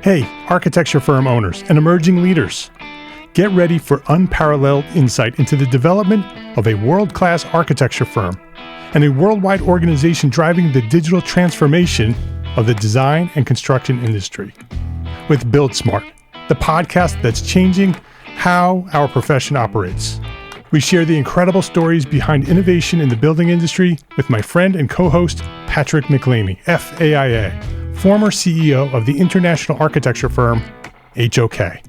Hey, architecture firm owners and emerging leaders. Get ready for unparalleled insight into the development of a world-class architecture firm and a worldwide organization driving the digital transformation of the design and construction industry. With Build Smart, the podcast that's changing how our profession operates. We share the incredible stories behind innovation in the building industry with my friend and co-host, Patrick McLamey, FAIA, former CEO of the international architecture firm, HOK.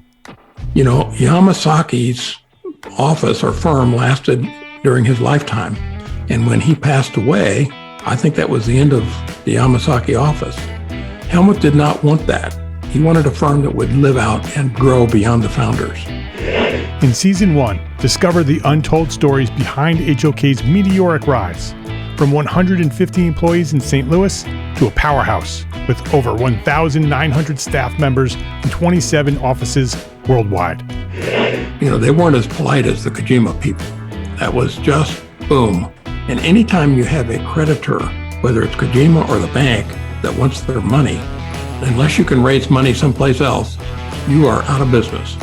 You know, Yamasaki's office or firm lasted during his lifetime. And when he passed away, I think that was the end of the Yamasaki office. Helmut did not want that. He wanted a firm that would live out and grow beyond the founders. In Season 1, discover the untold stories behind HOK's meteoric rise, from 150 employees in St. Louis to a powerhouse with over 1,900 staff members and 27 offices worldwide. You know, they weren't as polite as the Kojima people. That was just boom. And anytime you have a creditor, whether it's Kojima or the bank, that wants their money, unless you can raise money someplace else, you are out of business.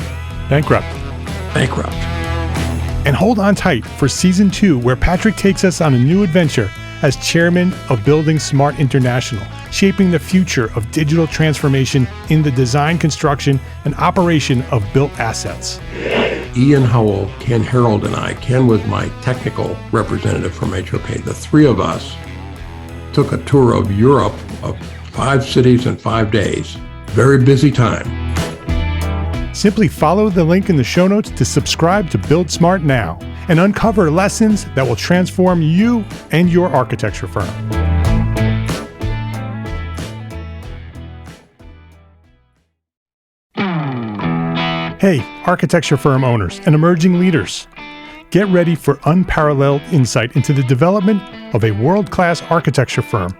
Bankrupt. And hold on tight for Season 2, where Patrick takes us on a new adventure as chairman of Building Smart International, shaping the future of digital transformation in the design, construction, and operation of built assets. Ian Howell, Ken Harold, and I, Ken was my technical representative from HOK. The three of us took a tour of Europe of 5 cities in 5 days. Very busy time. Simply follow the link in the show notes to subscribe to Build Smart now and uncover lessons that will transform you and your architecture firm. Hey, architecture firm owners and emerging leaders. Get ready for unparalleled insight into the development of a world-class architecture firm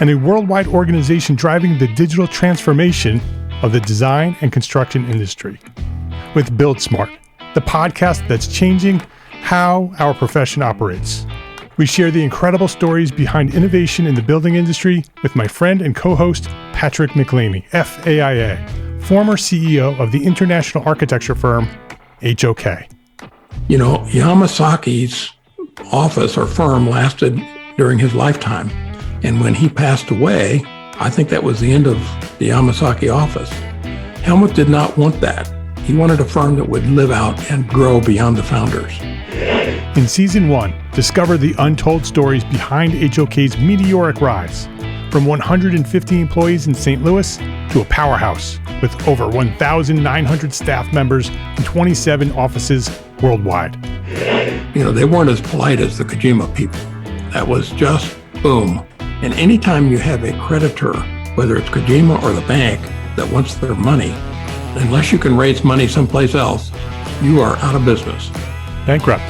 and a worldwide organization driving the digital transformation of the design and construction industry. With Build Smart, the podcast that's changing how our profession operates. We share the incredible stories behind innovation in the building industry with my friend and co-host, Patrick McLamey, FAIA, former CEO of the international architecture firm, HOK. You know, Yamasaki's office or firm lasted during his lifetime. And when he passed away, I think that was the end of the Yamasaki office. Helmut did not want that. He wanted a firm that would live out and grow beyond the founders. In Season 1, discover the untold stories behind HOK's meteoric rise, from 150 employees in St. Louis to a powerhouse with over 1,900 staff members and 27 offices worldwide. You know, they weren't as polite as the Kojima people. That was just boom. And anytime you have a creditor, whether it's Kojima or the bank, that wants their money, unless you can raise money someplace else, you are out of business. Bankrupt.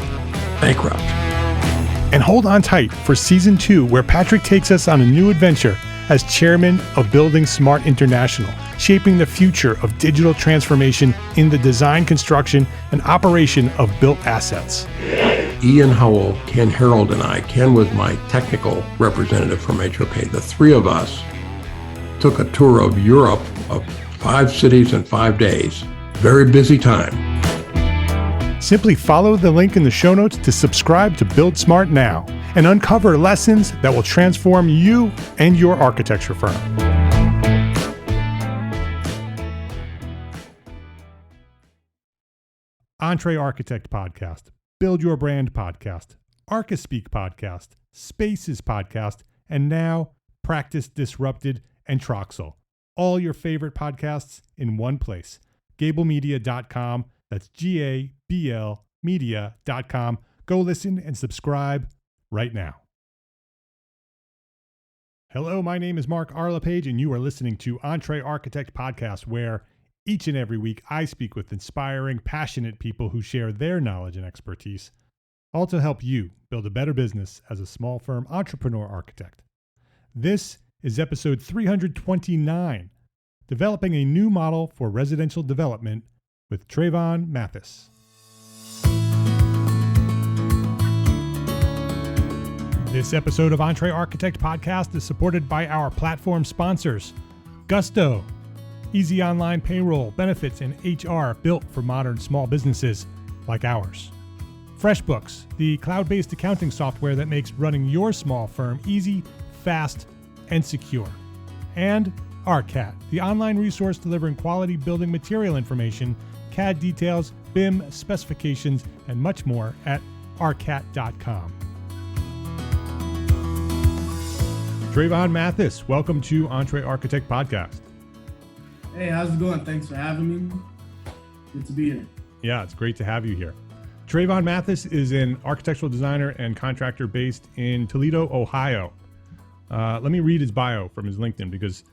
And hold on tight for Season 2, where Patrick takes us on a new adventure as chairman of Building Smart International, shaping the future of digital transformation in the design, construction, and operation of built assets. Ian Howell, Ken Harold, and I, Ken was my technical representative from HOK. The three of us took a tour of Europe of 5 cities in 5 days. Very busy time. Simply follow the link in the show notes to subscribe to Build Smart now and uncover lessons that will transform you and your architecture firm. Entree Architect Podcast, Build Your Brand Podcast, ArchiSpeak Podcast, Spaces Podcast, and now Practice Disrupted and Troxel. All your favorite podcasts in one place. GableMedia.com. That's GABL media.com. Go listen and subscribe right now. Hello, my name is Mark Arlepage, and you are listening to Entree Architect Podcast, where each and every week I speak with inspiring, passionate people who share their knowledge and expertise, all to help you build a better business as a small firm entrepreneur architect. This is episode 329, Developing a New Model for Residential Development with Trayvon Mathis. This episode of Entree Architect Podcast is supported by our platform sponsors, Gusto, Easy online payroll, benefits, and HR built for modern small businesses like ours. FreshBooks, the cloud-based accounting software that makes running your small firm easy, fast, and secure. And ARCAT, the online resource delivering quality building material information, CAD details, BIM specifications, and much more at arcat.com. Trayvon Mathis, welcome to Entre Architect Podcast. Hey, how's it going? Thanks for having me. Good to be here. Yeah, it's great to have you here. Trayvon Mathis is an architectural designer and contractor based in Toledo, Ohio. Let me read his bio from his LinkedIn because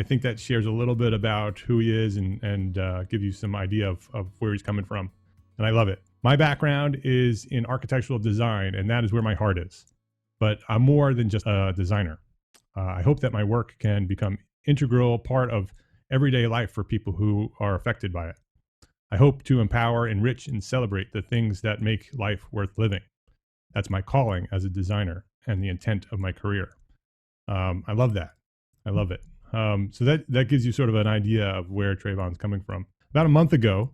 I think that shares a little bit about who he is and give you some idea of where he's coming from. And I love it. My background is in architectural design, and that is where my heart is. But I'm more than just a designer. I hope that my work can become integral part of everyday life for people who are affected by it. I hope to empower, enrich, and celebrate the things that make life worth living. That's my calling as a designer and the intent of my career. I love that. I love it. So that gives you sort of an idea of where Trayvon's coming from. About a month ago,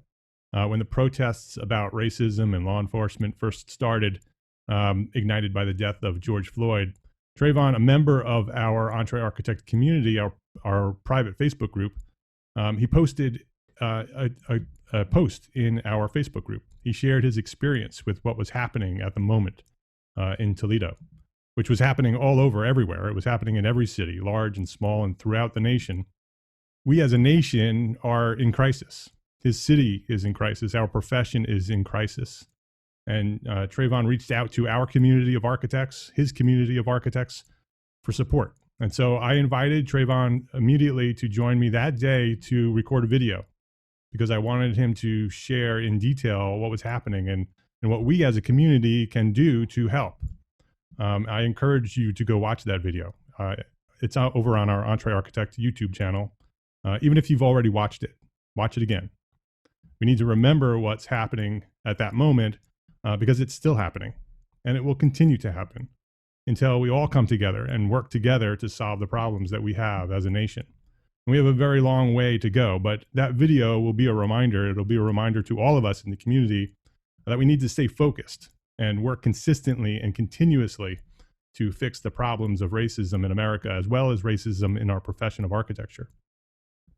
when the protests about racism and law enforcement first started, ignited by the death of George Floyd, Trayvon, a member of our Entre Architect community, our private Facebook group, he posted a post in our Facebook group. He shared his experience with what was happening at the moment in Toledo, which was happening all over, everywhere. It was happening in every city, large and small, and throughout the nation. We as a nation are in crisis. His city is in crisis. Our profession is in crisis. And Trayvon reached out to our community of architects, his community of architects, for support. And so I invited Trayvon immediately to join me that day to record a video because I wanted him to share in detail what was happening and what we as a community can do to help. I encourage you to go watch that video. It's out over on our Entre Architect YouTube channel. Even if you've already watched it, watch it again. We need to remember what's happening at that moment because it's still happening and it will continue to happen until we all come together and work together to solve the problems that we have as a nation. And we have a very long way to go, but that video will be a reminder. It'll be a reminder to all of us in the community that we need to stay focused and work consistently and continuously to fix the problems of racism in America, as well as racism in our profession of architecture.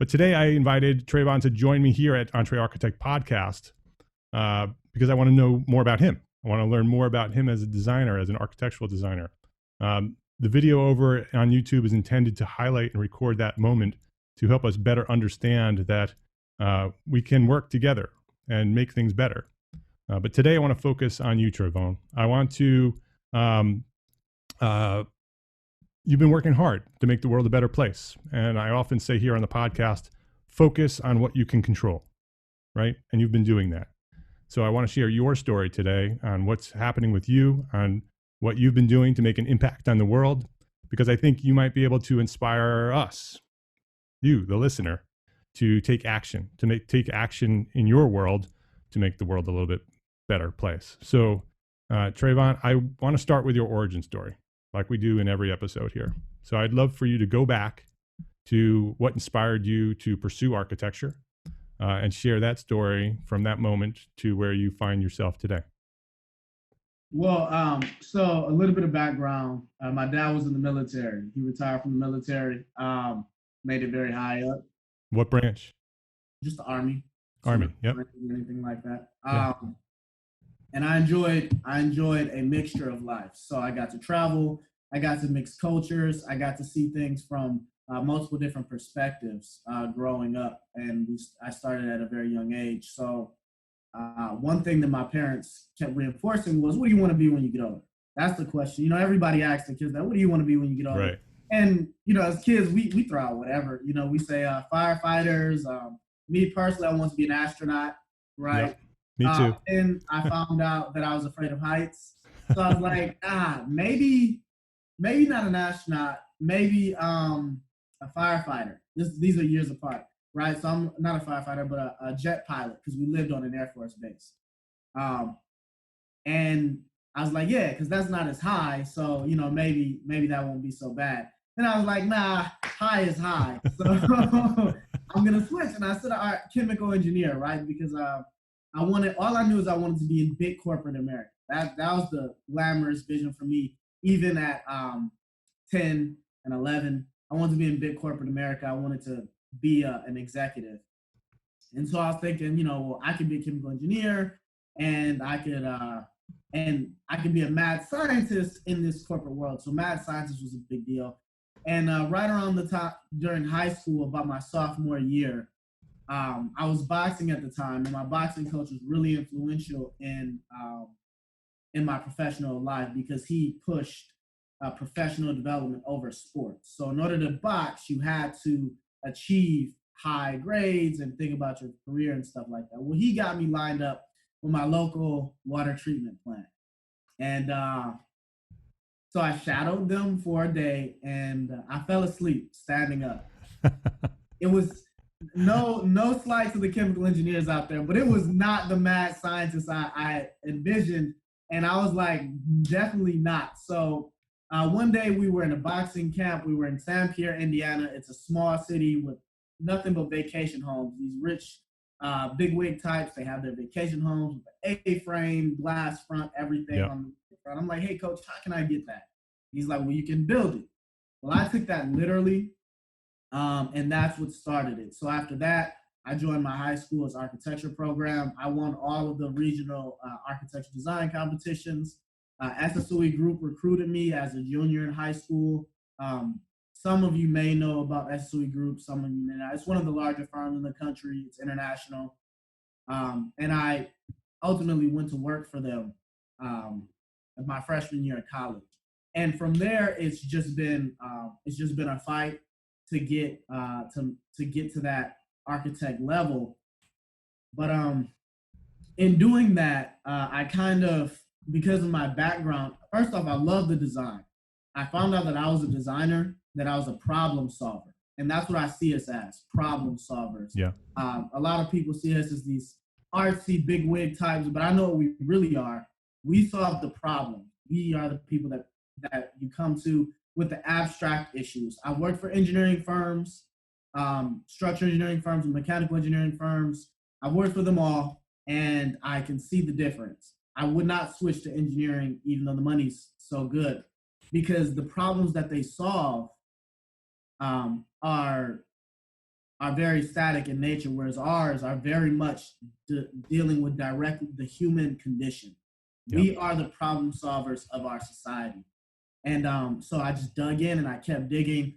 But today I invited Trayvon to join me here at Entre Architect Podcast because I want to know more about him. I want to learn more about him as a designer, as an architectural designer. The video over on YouTube is intended to highlight and record that moment to help us better understand that we can work together and make things better. But today I want to focus on you, Trayvon. I want to, you've been working hard to make the world a better place. And I often say here on the podcast, focus on what you can control, right? And you've been doing that. So I want to share your story today on what's happening with you, on what you've been doing to make an impact on the world, because I think you might be able to inspire us, you, the listener, to take action, take action in your world to make the world a little bit better place. So, Trayvon, I want to start with your origin story, like we do in every episode here. So I'd love for you to go back to what inspired you to pursue architecture and share that story from that moment to where you find yourself today. Well, so a little bit of background. My dad was in the military. He retired from the military, made it very high up. What branch? Just the Army. Army, yep. Anything like that. Yeah. And I enjoyed a mixture of life. So I got to travel. I got to mix cultures. I got to see things from multiple different perspectives growing up. And I started at a very young age. So one thing that my parents kept reinforcing was, what do you want to be when you get older? That's the question. You know, everybody asks their kids that, what do you want to be when you get older? Right. And, you know, as kids, we throw out whatever. You know, we say firefighters. Me personally, I want to be an astronaut, right? Yep. Me too. And I found out that I was afraid of heights. So I was like, maybe not an astronaut, maybe a firefighter. These are years apart, right? So I'm not a firefighter, but a jet pilot, because we lived on an Air Force base. And I was like, yeah, because that's not as high. So, you know, maybe that won't be so bad. Then I was like, nah, high is high. So I'm going to switch. And I said, all right, chemical engineer, right? Because all I knew is I wanted to be in big corporate America. That was the glamorous vision for me, even at 10 and 11. I wanted to be in big corporate America. I wanted to be an executive. And so I was thinking, well, I could be a chemical engineer, and I could be a mad scientist in this corporate world. So mad scientist was a big deal. And right around the time during high school, about my sophomore year, I was boxing at the time, and my boxing coach was really influential in my professional life because he pushed professional development over sports. So in order to box, you had to achieve high grades and think about your career and stuff like that. Well, he got me lined up with my local water treatment plant. And so I shadowed them for a day, and I fell asleep standing up. It was no slight to the chemical engineers out there, but it was not the mad scientist I envisioned. And I was like, definitely not. So one day we were in a boxing camp. We were in San Pierre, Indiana. It's a small city with nothing but vacation homes. These rich bigwig types, they have their vacation homes with an A-frame, glass front, everything on the front. I'm like, hey, coach, how can I get that? He's like, well, you can build it. Well, I took that literally, and that's what started it. So after that, I joined my high school's architecture program. I won all of the regional architecture design competitions. SSOE Group recruited me as a junior in high school. Some of you may know about SSOE Group. Some of you may not. It's one of the larger firms in the country. It's international. And I ultimately went to work for them my freshman year of college. And from there, it's just been a fight to get to that architect level. But in doing that, I kind of, because of my background, first off, I love the design. I found out that I was a designer, that I was a problem solver. And that's what I see us as, problem solvers. Yeah. A lot of people see us as these artsy, big wig types, but I know what we really are. We solve the problem. We are the people that you come to with the abstract issues. I work for engineering firms, structural engineering firms, and mechanical engineering firms. I've worked for them all, and I can see the difference. I would not switch to engineering, even though the money's so good, because the problems that they solve are very static in nature, whereas ours are very much dealing with directly the human condition. Yep. We are the problem solvers of our society. And so I just dug in and I kept digging.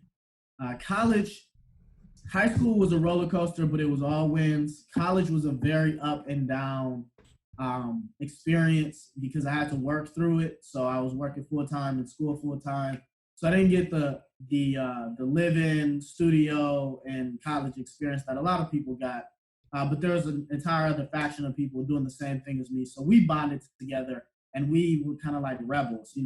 High school was a roller coaster, but it was all wins. College was a very up and down experience because I had to work through it. So I was working full-time and school full-time. So I didn't get the live-in studio and college experience that a lot of people got. But there was an entire other faction of people doing the same thing as me. So we bonded together, and we were kind of like rebels,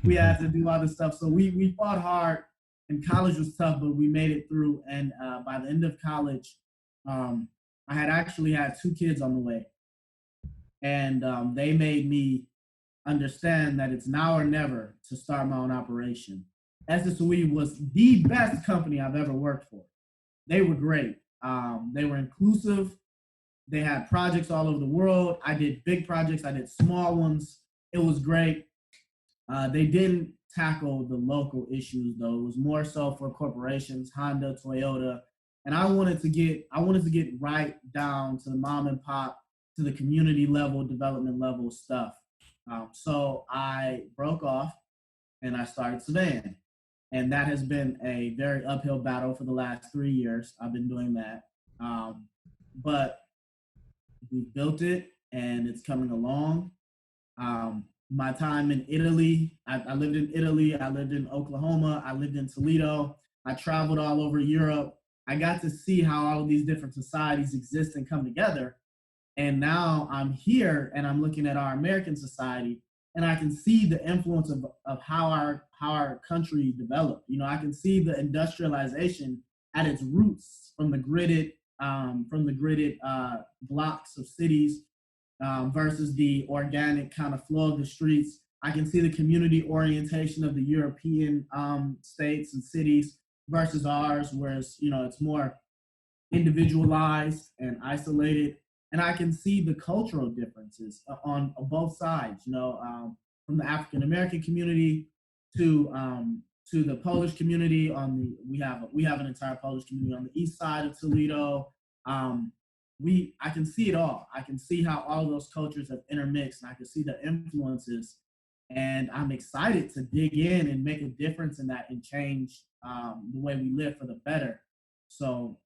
We had to do all this stuff. So we fought hard, and college was tough, but we made it through. And by the end of college, I had actually had 2 kids on the way. And they made me understand that it's now or never to start my own operation. SSOE was the best company I've ever worked for. They were great. They were inclusive. They had projects all over the world. I did big projects. I did small ones. It was great. They didn't tackle the local issues, though. It was more so for corporations, Honda, Toyota. And I wanted to get right down to the mom and pop, to the community level, development level stuff. So I broke off and I started Savan. And that has been a very uphill battle for the last 3 years. I've been doing that. But we built it and it's coming along. My time in Italy, I lived in Italy, I lived in Oklahoma, I lived in Toledo. I traveled all over Europe. I got to see how all of these different societies exist and come together. And now I'm here and I'm looking at our American society, and I can see the influence of how our country developed. I can see the industrialization at its roots from the gridded blocks of cities versus the organic kind of flow of the streets. I can see the community orientation of the European states and cities versus ours, whereas it's more individualized and isolated, and I can see the cultural differences on both sides. From the African American community to the Polish community. We have an entire Polish community on the east side of Toledo. Um, I can see it all. I can see how all of those cultures have intermixed, and I can see the influences. And I'm excited to dig in and make a difference in that and change the way we live for the better. So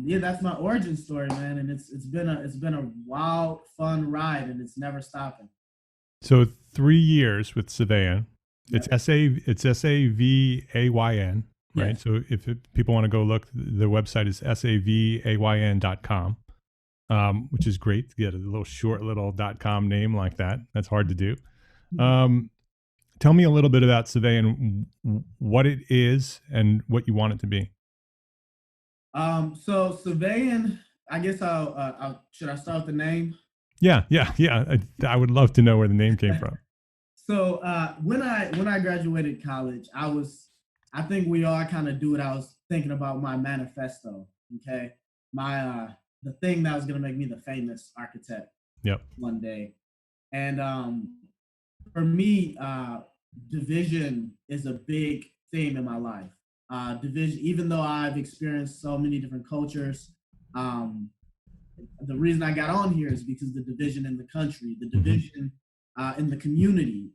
yeah, that's my origin story, man, and it's been a wild, fun ride, and it's never stopping. So 3 years with Savayn. Yep. It's SAVAYN, right? Yeah. So if people want to go look, the website is SAVAYN.com, which is great to get a little short little .com name like that. That's hard to do. Tell me a little bit about Savayn, what it is and what you want it to be. So Savayn, I guess should I start with the name? Yeah. I would love to know where the name came from. So when I graduated college, I think we all kind of do it. I was thinking about my manifesto. Okay, the thing that was gonna make me the famous architect. Yep. One day, and for me, division is a big theme in my life. Division, even though I've experienced so many different cultures, the reason I got on here is because the division in the country, the division in the community,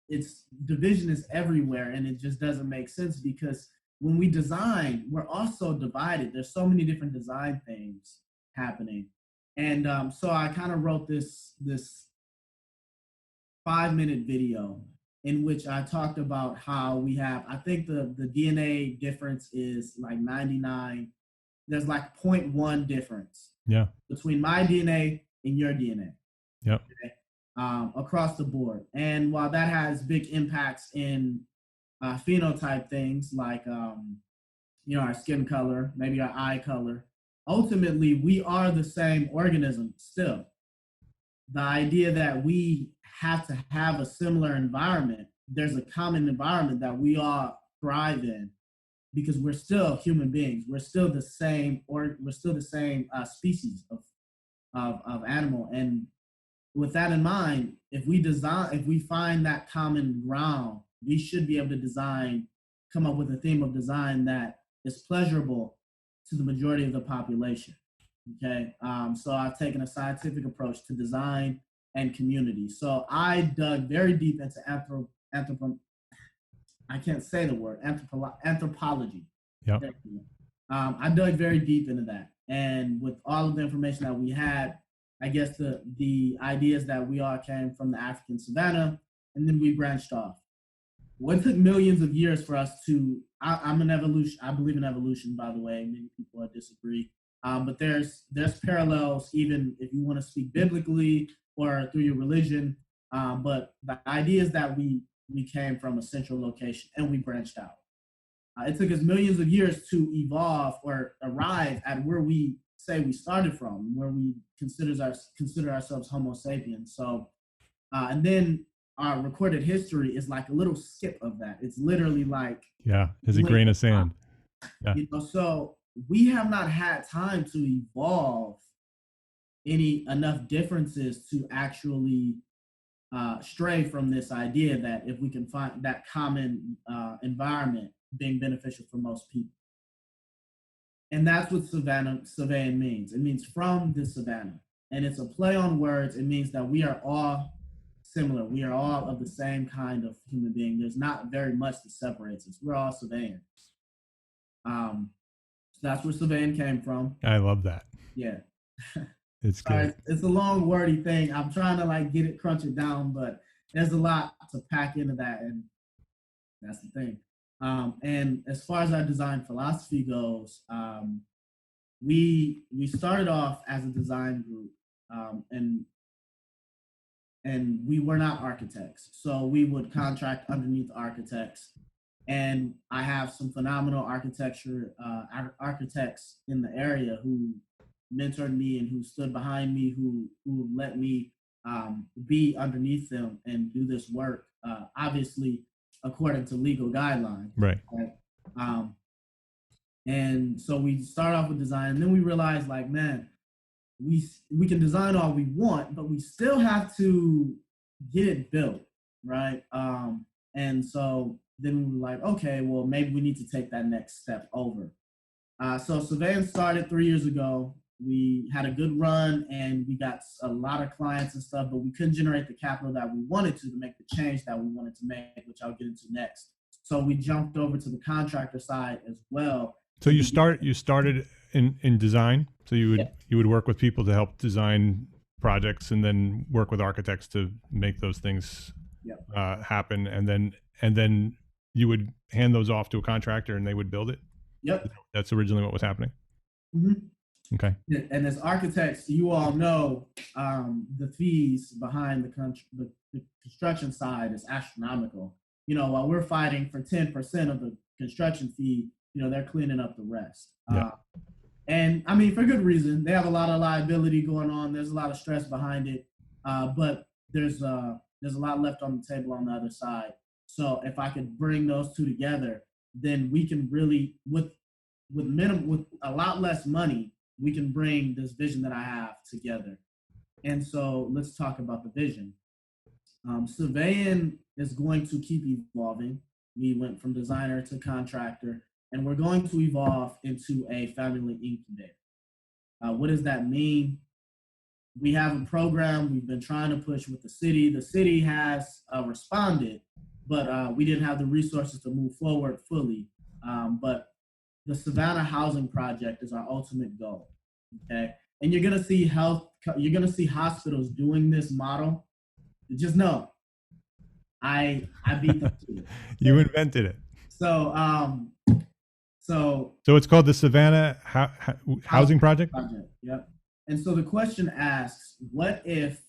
it's division is everywhere, and it just doesn't make sense because when we design, we're also divided. There's so many different design things happening, and so I kind of wrote this 5-minute video in which I talked about how we have, I think the DNA difference is like 99. There's like 0.1 difference between my DNA and your DNA. Yep. Okay? Across the board. And while that has big impacts in phenotype things like, our skin color, maybe our eye color, ultimately we are the same organism still. The idea that we have to have a similar environment, there's a common environment that we all thrive in because we're still human beings. We're still the same, or we're still the same species of animal. And with that in mind, if we find that common ground, we should be able to come up with a theme of design that is pleasurable to the majority of the population. Okay, so I've taken a scientific approach to design and community. So I dug very deep into I can't say the word, anthropology. Yep. I dug very deep into that. And with all of the information that we had, I guess the ideas that we all came from the African savannah, and then we branched off. Well, it took millions of years for us to, I'm an evolution, I believe in evolution, by the way, many people disagree. But there's parallels, even if you want to speak biblically or through your religion. But the idea is that we came from a central location and we branched out. It took us millions of years to evolve or arrive at where we say we started from, where we consider ourselves Homo sapiens. So, and then our recorded history is like a little skip of that. It's literally like there's a grain of sand. So we have not had time to evolve enough differences to actually stray from this idea that if we can find that common environment being beneficial for most people. And that's what Savayn means. It means from the savannah. And it's a play on words. It means that we are all similar. We are all of the same kind of human being. There's not very much that separates us. We're all Savayans. So that's where Savayn came from. I love that. Yeah. It's good. It's a long wordy thing. I'm trying to crunch it down, but there's a lot to pack into that, and that's the thing. And as far as our design philosophy goes, we started off as a design group, and we were not architects, so we would contract underneath architects. And I have some phenomenal architects in the area who mentored me and who stood behind me, who let me be underneath them and do this work, obviously according to legal guidelines. Right. And so we start off with design, and then we realize, like, man, we can design all we want, but we still have to get it built, right? And so then we were like, okay, well, maybe we need to take that next step over. So Savan started 3 years ago. We had a good run and we got a lot of clients and stuff, but we couldn't generate the capital that we wanted to make the change that we wanted to make, which I'll get into next. So we jumped over to the contractor side as well. So you started in design. So you would work with people to help design projects, and then work with architects to make those things happen, and then you would hand those off to a contractor and they would build it. Yep. That's originally what was happening. Mm-hmm. Okay. And as architects, you all know the fees behind the construction side is astronomical. You know, while we're fighting for 10% of the construction fee, you know, they're cleaning up the rest. Yeah. And I mean, for good reason. They have a lot of liability going on. There's a lot of stress behind it, but there's a lot left on the table on the other side. So if I could bring those two together, then we can really, with a lot less money, we can bring this vision that I have together. And so let's talk about the vision. Surveying is going to keep evolving. We went from designer to contractor, and we're going to evolve into a family incubator. What does that mean? We have a program we've been trying to push with the city. The city has responded, but we didn't have the resources to move forward fully. But the Savannah Housing Project is our ultimate goal, okay? And you're gonna see hospitals doing this model. Just know, I beat them to it. You invented it. So it's called the Savannah Housing Project? Yep. And so the question asks, what if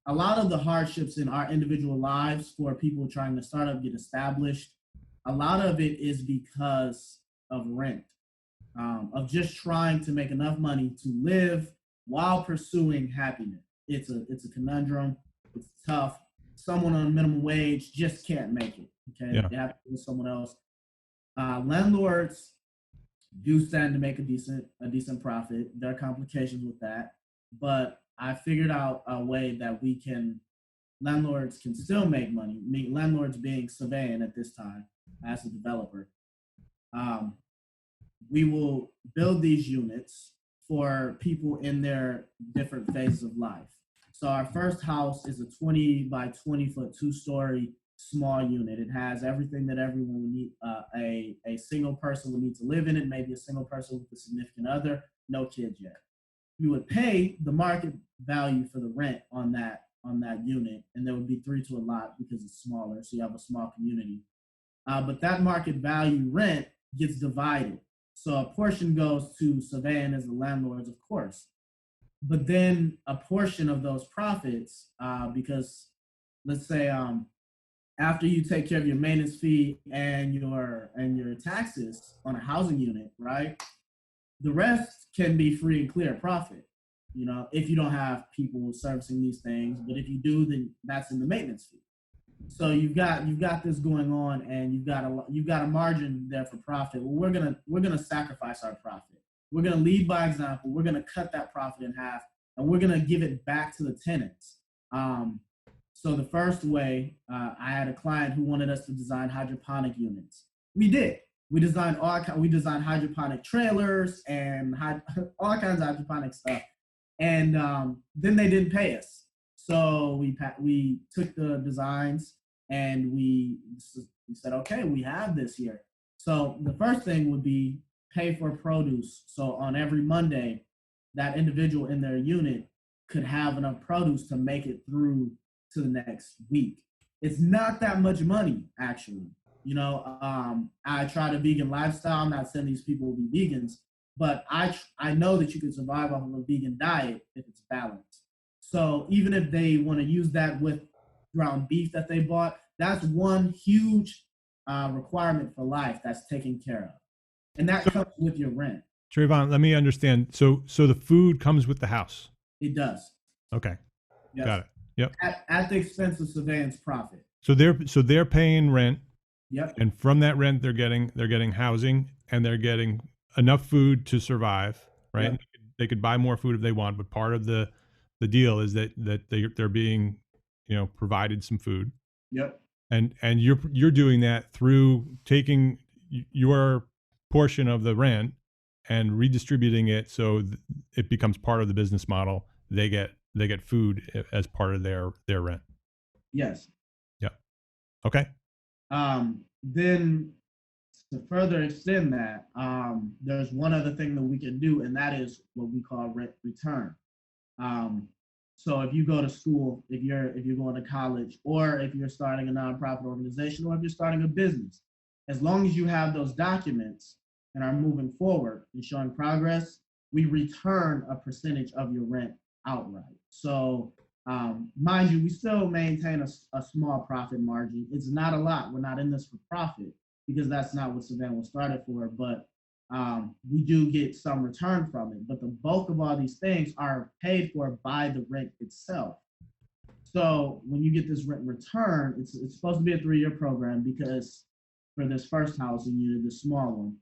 a lot of the hardships in our individual lives for people trying to start up, get established, a lot of it is because of rent, of just trying to make enough money to live while pursuing happiness. It's a conundrum. It's tough. Someone on minimum wage just can't make it. Okay, They have to go with someone else. Landlords do stand to make a decent profit. There are complications with that, but I figured out a way that landlords can still make money. Landlords being Savan at this time as a developer. We will build these units for people in their different phases of life. So our first house is a 20 by 20 foot, 2-story small unit. It has everything that everyone would need. A single person would need to live in it, maybe a single person with a significant other, no kids yet. You would pay the market value for the rent on that unit, and there would be 3 to a lot because it's smaller, so you have a small community. But that market value rent gets divided. So a portion goes to Savan as the landlords, of course. But then a portion of those profits, because let's say after you take care of your maintenance fee and your taxes on a housing unit, right? The rest can be free and clear profit, you know, if you don't have people servicing these things. But if you do, then that's in the maintenance fee. So you've got this going on, and you've got a margin there for profit. Well, we're gonna sacrifice our profit. We're gonna lead by example. We're gonna cut that profit in half, and we're gonna give it back to the tenants. So the first way, I had a client who wanted us to design hydroponic units. We did. We designed hydroponic trailers and all kinds of hydroponic stuff, and then they didn't pay us. So we took the designs and we said, okay, we have this here. So the first thing would be pay for produce. So on every Monday, that individual in their unit could have enough produce to make it through to the next week. It's not that much money, actually. You know, I tried a vegan lifestyle. I'm not saying these people will be vegans, but I know that you can survive off of a vegan diet if it's balanced. So even if they want to use that with ground beef that they bought, that's one huge requirement for life that's taken care of. And that comes with your rent. Trayvon, let me understand. So the food comes with the house? It does. Okay. Yes. Got it. Yep. At the expense of Savan's profit. So they're paying rent. Yep. And from that rent, they're getting housing, and they're getting enough food to survive, right? Yep. They could buy more food if they want, but part of the deal is that they're being, provided some food. Yep. And you're doing that through taking your portion of the rent and redistributing it so it becomes part of the business model. They get food as part of their rent. Yes. Yeah. Okay. Then to further extend that, there's one other thing that we can do, and that is what we call rent return. So if you go to school, if you're going to college, or if you're starting a nonprofit organization, or if you're starting a business, as long as you have those documents and are moving forward and showing progress, we return a percentage of your rent outright. So mind you, we still maintain a small profit margin. It's not a lot. We're not in this for profit, because that's not what Savannah was started for, but we do get some return from it. But the bulk of all these things are paid for by the rent itself. So when you get this rent return, it's supposed to be a 3-year program, because for this first housing unit, the small one,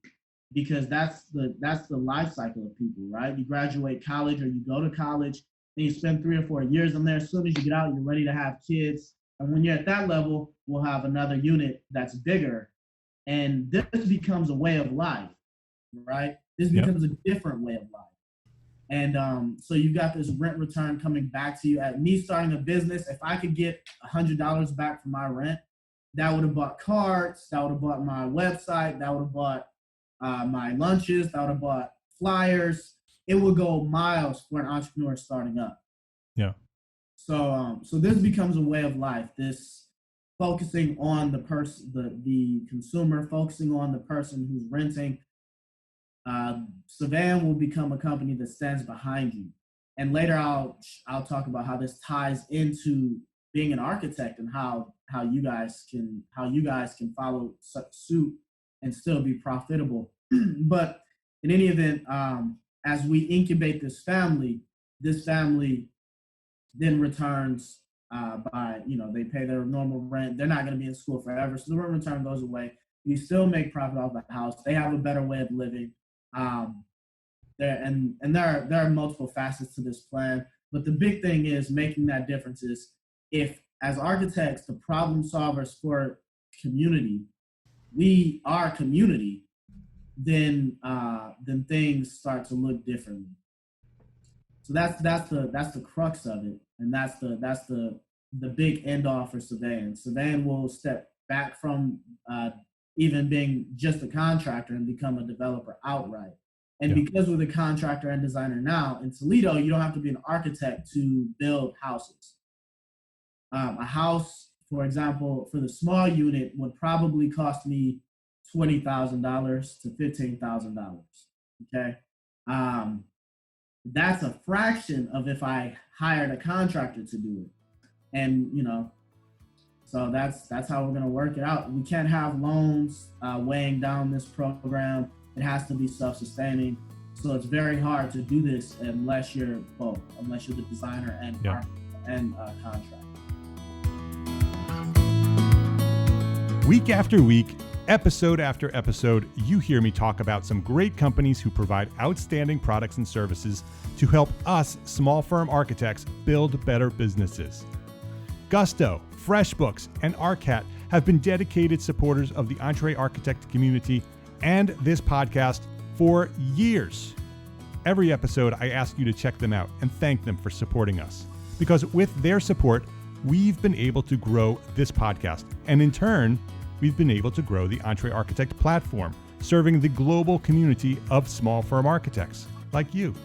because that's the life cycle of people, right? You graduate college, or you go to college, and you spend 3 or 4 years in there. As soon as you get out, you're ready to have kids. And when you're at that level, we'll have another unit that's bigger. And this becomes a way of life, right? This becomes a different way of life. And so you got this rent return coming back to you. At me starting a business, if I could get $100 back from my rent, that would have bought cards, that would have bought my website, that would have bought my lunches, that would have bought flyers. It would go miles for an entrepreneur starting up. Yeah. So this becomes a way of life. This focusing on the person, the consumer, focusing on the person who's renting. Savannah will become a company that stands behind you. And later I'll talk about how this ties into being an architect, and how you guys can follow suit and still be profitable. But in any event, as we incubate this family then returns by, they pay their normal rent. They're not going to be in school forever, so the rent return goes away. You still make profit off the house. They have a better way of living. There are multiple facets to this plan, but the big thing is making that difference. Is if, as architects, the problem solvers for community, we are community, then things start to look differently. So that's the crux of it, and that's the big end all for Savannah. Savannah will step back from even being just a contractor and become a developer outright. And because we're the contractor and designer now in Toledo, you don't have to be an architect to build houses. A house, for example, for the small unit would probably cost me $20,000 to $15,000. Okay. That's a fraction of if I hired a contractor to do it. And, so that's how we're going to work it out. We can't have loans weighing down this program. It has to be self-sustaining. So it's very hard to do this unless you're both, unless you're the designer and contractor. Week after week, episode after episode, you hear me talk about some great companies who provide outstanding products and services to help us small firm architects build better businesses. Gusto, FreshBooks, and ARCAT have been dedicated supporters of the EntreArchitect community and this podcast for years. Every episode, I ask you to check them out and thank them for supporting us, because with their support, we've been able to grow this podcast, and in turn, we've been able to grow the EntreArchitect platform, serving the global community of small firm architects like you.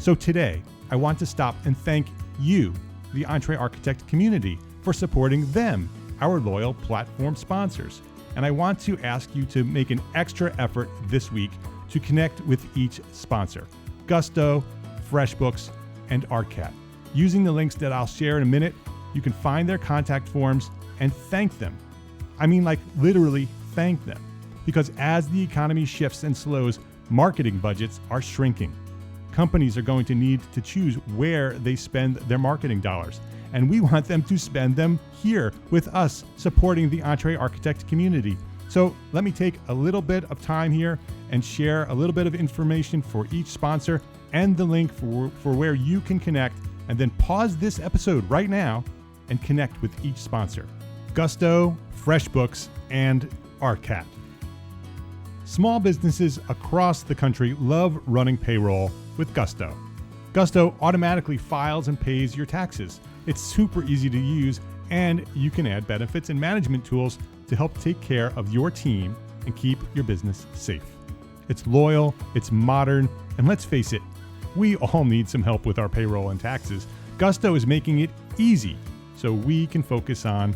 So today, I want to stop and thank you, the EntreArchitect community, for supporting them, our loyal platform sponsors. And I want to ask you to make an extra effort this week to connect with each sponsor: Gusto, FreshBooks, and ARCAT. Using the links that I'll share in a minute, you can find their contact forms and thank them. I mean, like literally thank them. Because as the economy shifts and slows, marketing budgets are shrinking. Companies are going to need to choose where they spend their marketing dollars. And we want them to spend them here with us, supporting the EntreArchitect community, So let me take a little bit of time here and share a little bit of information for each sponsor and the link for where you can connect, and then pause this episode right now and connect with each sponsor: Gusto, FreshBooks, and ARCAT. Small businesses across the country love running payroll with Gusto. Gusto automatically files and pays your taxes. It's super easy to use, and you can add benefits and management tools to help take care of your team and keep your business safe. It's loyal, it's modern, and let's face it, we all need some help with our payroll and taxes. Gusto is making it easy so we can focus on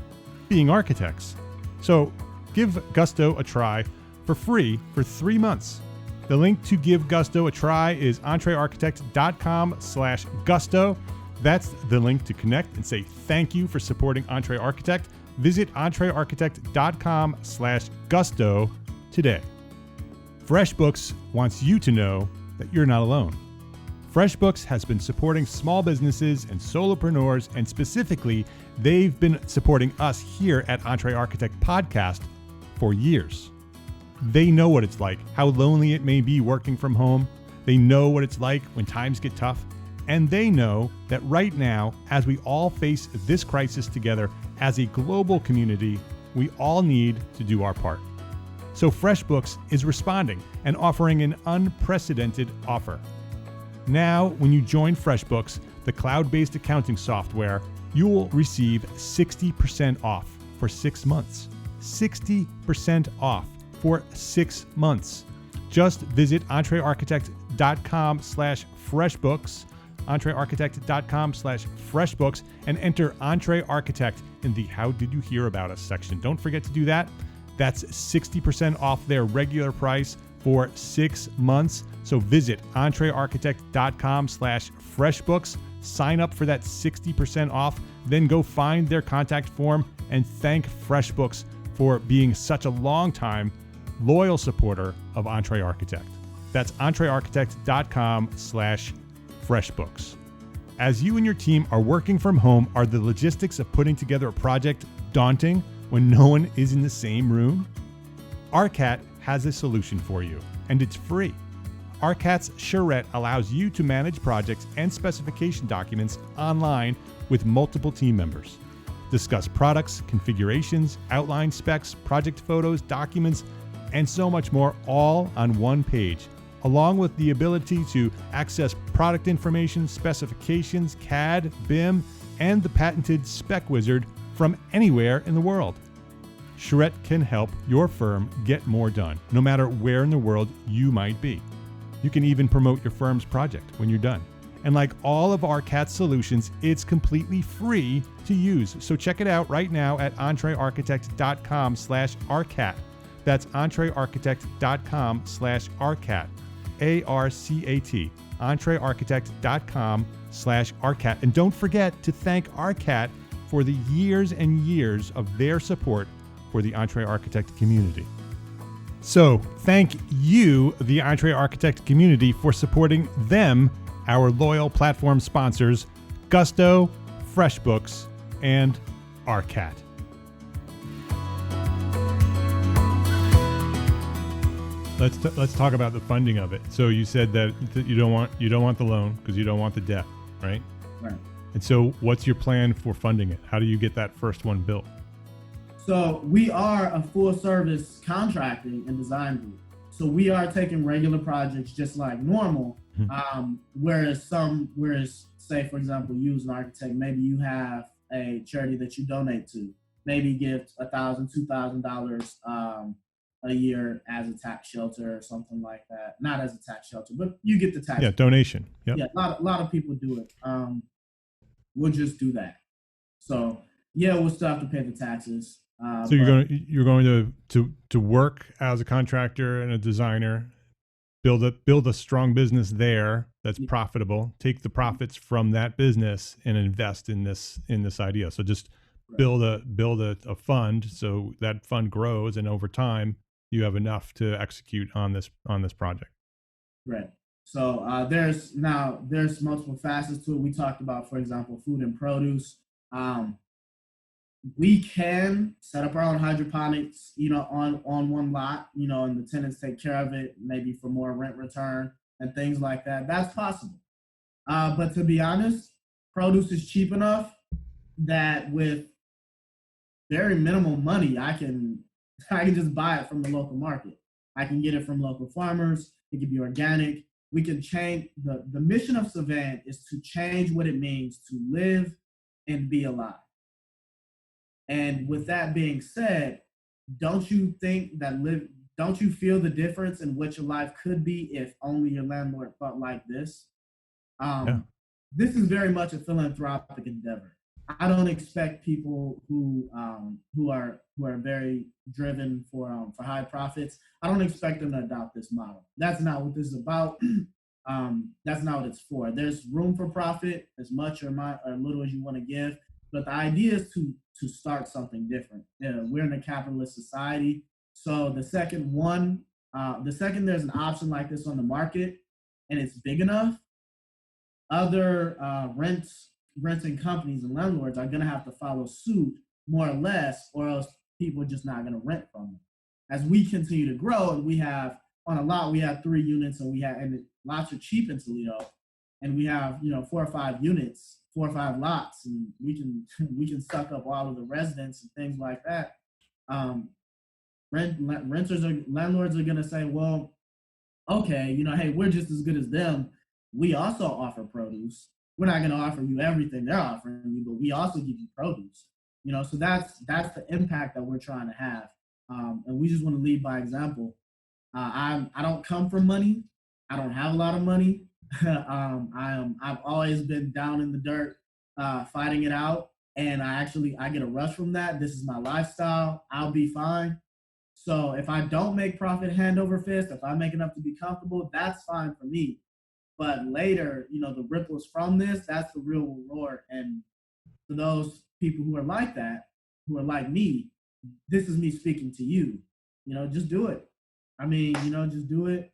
being architects. So give Gusto a try for free for 3 months. The link to give Gusto a try is entrearchitect.com/Gusto. That's the link to connect and say thank you for supporting Entre Architect. Visit entrearchitect.com/Gusto today. FreshBooks wants you to know that you're not alone. FreshBooks has been supporting small businesses and solopreneurs, and specifically, they've been supporting us here at Entre Architect Podcast for years. They know what it's like, how lonely it may be working from home. They know what it's like when times get tough. And they know that right now, as we all face this crisis together as a global community, we all need to do our part. So FreshBooks is responding and offering an unprecedented offer. Now, when you join FreshBooks, the cloud-based accounting software, you will receive 60% off for 6 months. 60% off for 6 months. Just visit entrearchitect.com/FreshBooks, entrearchitect.com/FreshBooks, and enter Entre Architect in the How Did You Hear About Us section. Don't forget to do that. That's 60% off their regular price for 6 months. So visit entrearchitect.com/FreshBooks, sign up for that 60% off, then go find their contact form and thank FreshBooks for being such a long time loyal supporter of Entre Architect. That's entrearchitect.com/FreshBooks. As you and your team are working from home, are the logistics of putting together a project daunting when no one is in the same room? ARCAT has a solution for you, and it's free. ARCAT's Charrette allows you to manage projects and specification documents online with multiple team members. Discuss products, configurations, outline specs, project photos, documents, and so much more, all on one page, along with the ability to access product information, specifications, CAD, BIM, and the patented Spec Wizard from anywhere in the world. Charrette can help your firm get more done, no matter where in the world you might be. You can even promote your firm's project when you're done. And like all of ARCAT's solutions, it's completely free to use. So check it out right now at entrearchitect.com/ARCAT. That's entrearchitect.com/ARCAT. ARCAT. entrearchitect.com/ARCAT. And don't forget to thank ARCAT for the years and years of their support for the Entre Architect community. So thank you, the Entre Architect community, for supporting them, our loyal platform sponsors, Gusto, FreshBooks, and ARCAT. Let's talk about the funding of it. So you said that you don't want the loan because you don't want the debt, right? Right. And so what's your plan for funding it? How do you get that first one built? So we are a full service contracting and design group. So we are taking regular projects just like normal. Whereas say, for example, you as an architect, maybe you have a charity that you donate to, maybe give $1,000, $2,000 a year as a tax shelter or something like that. Not as a tax shelter, but you get the tax. Yeah, donation. Yep. Yeah, a lot of people do it. We'll just do that. So yeah, we'll still have to pay the taxes. So you're going to work as a contractor and a designer, build a strong business there that's profitable. Take the profits from that business and invest in this idea. So just build a fund so that fund grows, and over time you have enough to execute on this project. Right. So there's multiple facets to it. We talked about, for example, food and produce. we can set up our own hydroponics, on one lot, and the tenants take care of it, maybe for more rent return and things like that. That's possible. But to be honest, produce is cheap enough that with very minimal money, I can just buy it from the local market. I can get it from local farmers. It can be organic. We can change the mission of Savant is to change what it means to live and be alive. And with that being said, don't you think that don't you feel the difference in what your life could be if only your landlord thought like this? Yeah. This is very much a philanthropic endeavor. I don't expect people who are very driven for high profits. I don't expect them to adopt this model. That's not what this is about. That's not what it's for. There's room for profit, as much or little as you want to give, but the idea is to start something different. We're in a capitalist society, so the second there's an option like this on the market, and it's big enough, other renting companies and landlords are going to have to follow suit more or less, or else people are just not going to rent from them. As we continue to grow, and we have on a lot, we have 3 units, and lots are cheap in Toledo, and we have 4 or 5 units, 4 or 5 lots, and we can suck up all of the residents and things like that. Landlords are going to say, well, okay, hey, we're just as good as them. We also offer produce. We're not going to offer you everything they're offering you, but we also give you produce. So that's the impact that we're trying to have, and we just want to lead by example. I don't come from money. I don't have a lot of money. I've always been down in the dirt, fighting it out, and I get a rush from that. This is my lifestyle. I'll be fine. So if I don't make profit hand over fist, if I make enough to be comfortable, that's fine for me. But later, the ripples from this, that's the real reward. And for those people who are like that, who are like me, this is me speaking to you. Just do it. I mean, just do it.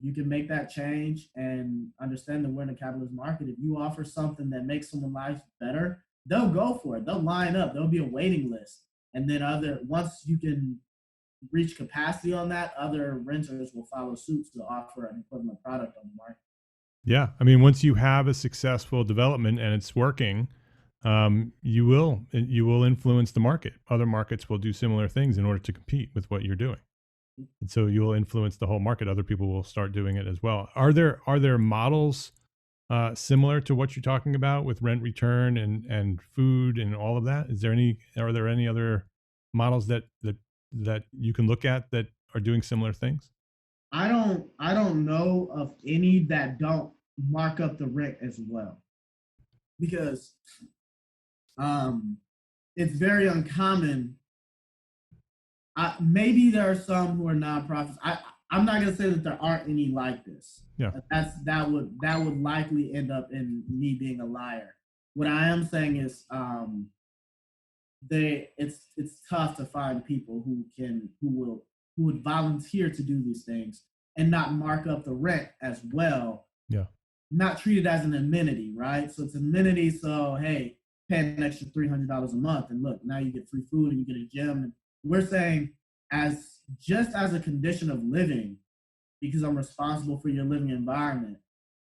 You can make that change and understand that we're in a capitalist market. If you offer something that makes someone's life better, they'll go for it. They'll line up. There'll be a waiting list. And then once you can reach capacity on that, other renters will follow suit to offer an equivalent product on the market. Yeah. I mean, once you have a successful development and it's working, you will influence the market. Other markets will do similar things in order to compete with what you're doing. And so you will influence the whole market. Other people will start doing it as well. Are there models similar to what you're talking about with rent return and food and all of that? Are there any other models that you can look at that are doing similar things? I don't know of any that don't mark up the rent as well, because it's very uncommon. Maybe there are some who are nonprofits. I'm not gonna say that there aren't any like this. Yeah, that would likely end up in me being a liar. What I am saying is, it's tough to find people who would volunteer to do these things and not mark up the rent as well. Yeah. Not treat it as an amenity, right? So it's an amenity. So hey, pay an extra $300 a month, and look, now you get free food and you get a gym. And we're saying, as a condition of living, because I'm responsible for your living environment,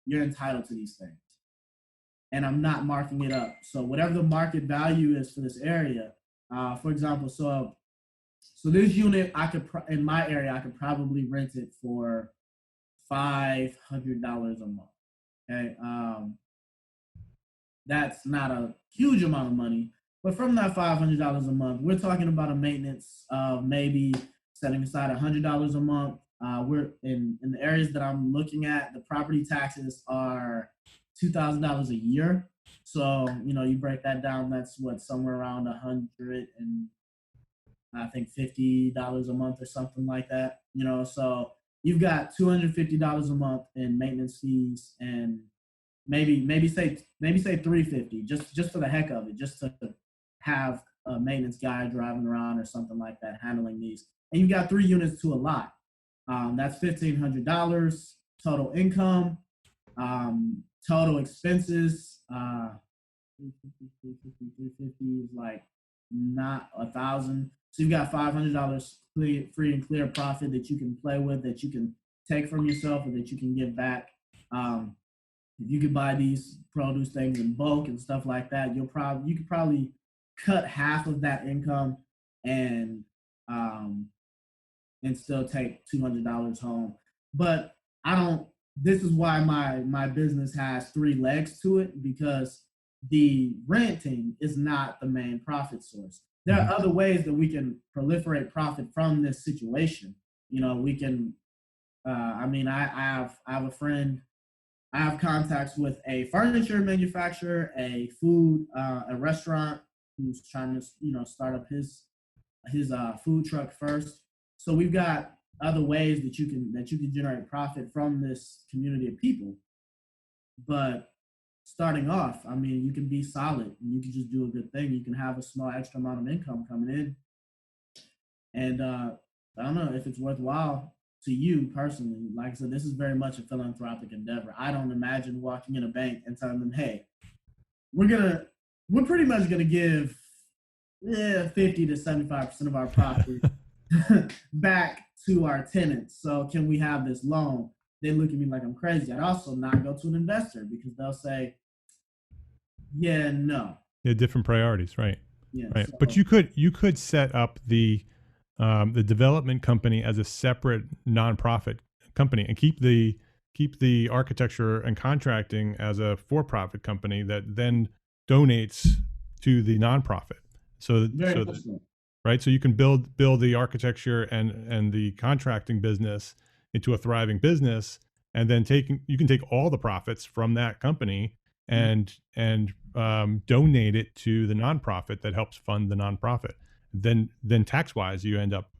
you're entitled to these things. And I'm not marking it up. So whatever the market value is for this area, for example, so this unit, in my area, I could probably rent it for $500 a month. Okay, that's not a huge amount of money, but from that $500 a month, we're talking about a maintenance of maybe setting aside $100 a month. We're in the areas that I'm looking at, the property taxes are $2,000 a year. So, you break that down, that's somewhere around $150 a month or something like that. So you've got $250 a month in maintenance fees, and maybe say $350 just for the heck of it, just to have a maintenance guy driving around or something like that handling these. And you've got 3 units to a lot. That's $1,500 total income. Total expenses, 350 is like not 1,000. So you've got $500 free and clear profit that you can play with, that you can take from yourself, or that you can give back. If you could buy these produce things in bulk and stuff like that, you could probably cut half of that income and um, and still take $200 home. But I don't. This is why my business has three legs to it, because the renting is not the main profit source. There are other ways that we can proliferate profit from this situation. We can. I have a friend. I have contacts with a furniture manufacturer, a restaurant who's trying to start up his food truck first. So we've got other ways that you can generate profit from this community of people. But starting off, you can be solid and you can just do a good thing. You can have a small extra amount of income coming in, and I don't know if it's worthwhile to you personally. Like I said, this is very much a philanthropic endeavor. I don't imagine walking in a bank and telling them, "Hey, we're pretty much gonna give 50 to 75% of our profit back to our tenants. So can we have this loan?" They look at me like I'm crazy. I'd also not go to an investor, because they'll say, "Yeah, no." Yeah, different priorities, right? Yeah, right. so, But you could set up the development company as a separate nonprofit company, and keep the architecture and contracting as a for-profit company that then donates to the nonprofit. Right, so you can build the architecture and the contracting business into a thriving business, and then you can take all the profits from that company and donate it to the nonprofit that helps fund the nonprofit. Then tax wise, you end up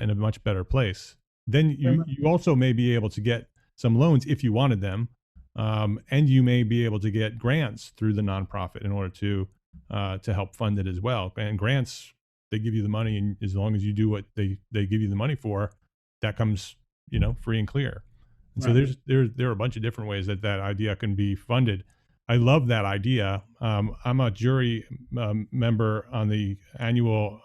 in a much better place. Then you also may be able to get some loans if you wanted them, and you may be able to get grants through the nonprofit in order to help fund it as well. And grants, they give you the money, and as long as you do what they give you the money for, that comes free and clear. And so there are a bunch of different ways that idea can be funded. I love that idea. I'm a jury member on the annual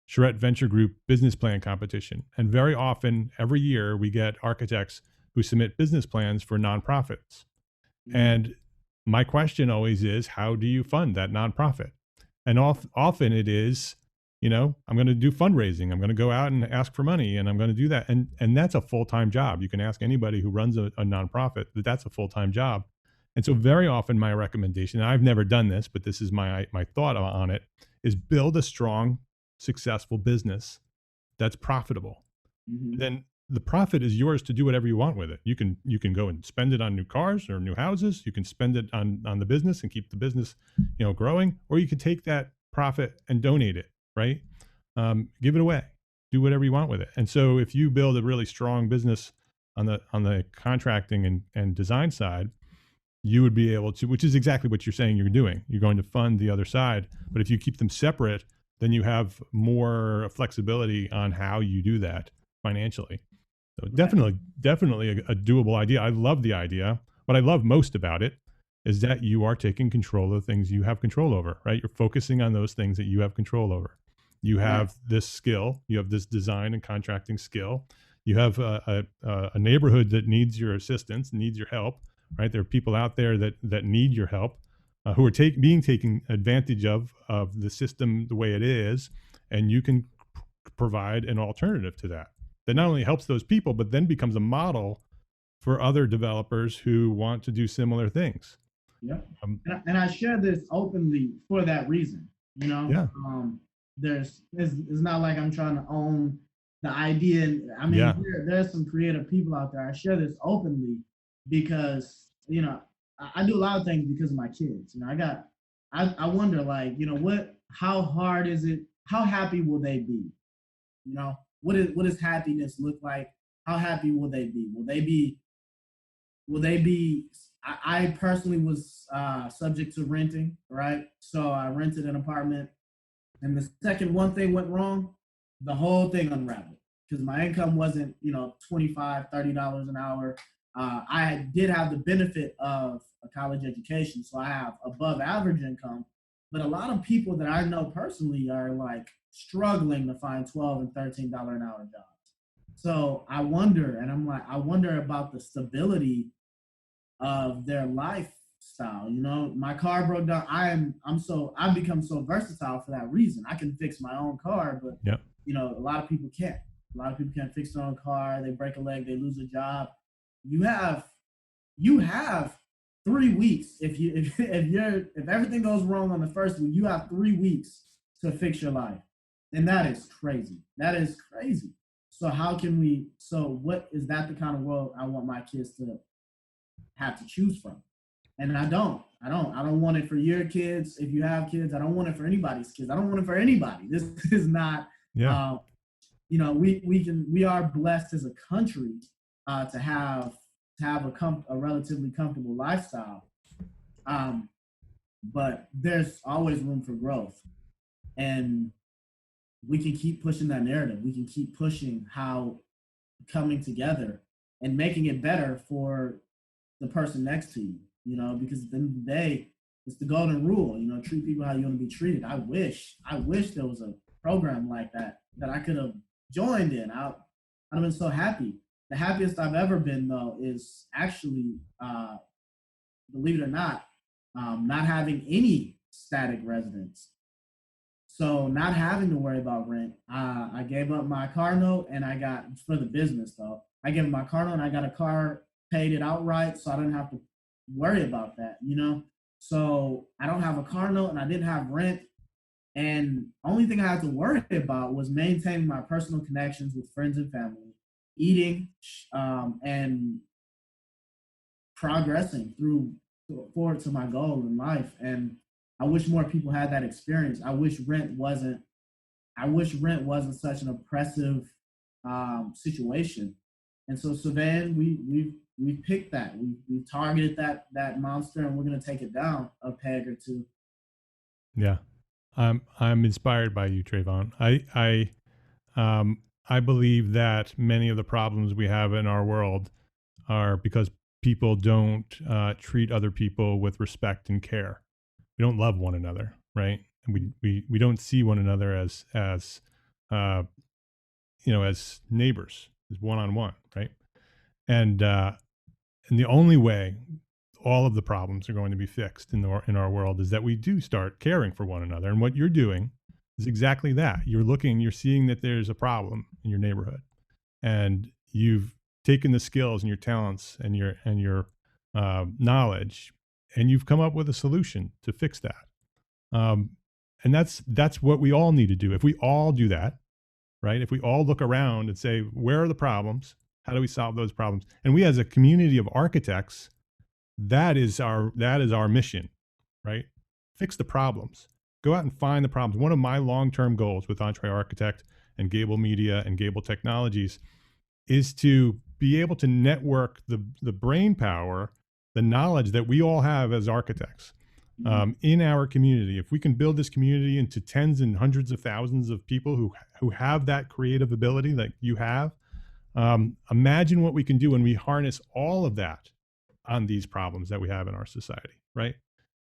Charette Venture Group business plan competition, and very often every year we get architects who submit business plans for nonprofits. And my question always is, how do you fund that nonprofit? And often it is, I'm going to do fundraising. I'm going to go out and ask for money, and I'm going to do that. And that's a full-time job. You can ask anybody who runs a nonprofit that's a full-time job. And so very often my recommendation, and I've never done this, but this is my thought on it, is build a strong, successful business that's profitable. Then the profit is yours to do whatever you want with it. You can go and spend it on new cars or new houses. You can spend it on the business and keep the business, growing, or you can take that profit and donate it, right? Give it away, do whatever you want with it. And so if you build a really strong business on the contracting and design side, you would be able to, which is exactly what you're saying you're doing. You're going to fund the other side, but if you keep them separate, then you have more flexibility on how you do that financially. So definitely a doable idea. I love the idea. What I love most about it is that you are taking control of the things you have control over, right? You're focusing on those things that you have control over. You have this skill, you have this design and contracting skill. You have a neighborhood that needs your assistance, needs your help, right? There are people out there that need your help, who are being taken advantage of the system the way it is, and you can provide an alternative to that not only helps those people, but then becomes a model for other developers who want to do similar things. Yeah, and I share this openly for that reason. It's not like I'm trying to own the idea. There's some creative people out there. I share this openly because I do a lot of things because of my kids. I wonder, how hard is it? How happy will they be? What does happiness look like? How happy will they be? Will they be? I personally was subject to renting, right? So I rented an apartment, and the second one thing went wrong, the whole thing unraveled, because my income wasn't, $25, $30 an hour. I did have the benefit of a college education, so I have above average income, But a lot of people that I know personally are like struggling to find $12 and $13 an hour jobs. So I wonder, and I'm like, I wonder about the stability of their lifestyle. You know, my car broke down. I've become so versatile for that reason. I can fix my own car, but Yeah. you know, a lot of people can't. A lot of people can't fix their own car. They break a leg, they lose a job. You have you have 3 weeks if everything goes wrong on the first week, you have 3 weeks to fix your life. And that is crazy. That is crazy. So how can we what is that the kind of world I want my kids to have to choose from? And I don't want it for your kids. If you have kids, I don't want it for anybody's kids. I don't want it for anybody. This is not Yeah. we are blessed as a country to have a relatively comfortable lifestyle. Um, but there's always room for growth, and we can keep pushing that narrative. We can keep pushing how coming together and making it better for the person next to you. You know, because at the end of the day, it's the golden rule. You know, treat people how you want to be treated. I wish there was a program like that I could have joined in. I'd have been so happy. The happiest I've ever been though is actually, believe it or not, not having any static residence. So not having to worry about rent. I gave up my car note and I got for the business though. I gave up my car note and I got a car, paid it outright, so I didn't have to worry about that. You know, so I don't have a car note and I didn't have rent. And only thing I had to worry about was maintaining my personal connections with friends and family, eating, and progressing forward to my goal in life. And I wish more people had that experience. I wish rent wasn't such an oppressive situation. And so Savan, we picked that. We targeted that monster, and we're gonna take it down a peg or two. Yeah. I'm inspired by you, Trayvon. I believe that many of the problems we have in our world are because people don't treat other people with respect and care. We don't love one another, right? And we don't see one another as as neighbors, as one on one, right? And the only way all of the problems are going to be fixed in our world is that we do start caring for one another. And what you're doing is exactly that. You're seeing that there's a problem in your neighborhood, and you've taken the skills and your talents and your knowledge, and you've come up with a solution to fix that. And that's what we all need to do. If we all do that, right? If we all look around and say, where are the problems? How do we solve those problems? And we, as a community of architects, that is our mission, right? Fix the problems. Go out and find the problems. One of my long-term goals with Entre Architect and Gābl Media and Gābl Technologies is to be able to network the brain power, the knowledge that we all have as architects in our community. If we can build this community into tens and hundreds of thousands of people who have that creative ability that you have, imagine what we can do when we harness all of that on these problems that we have in our society, right?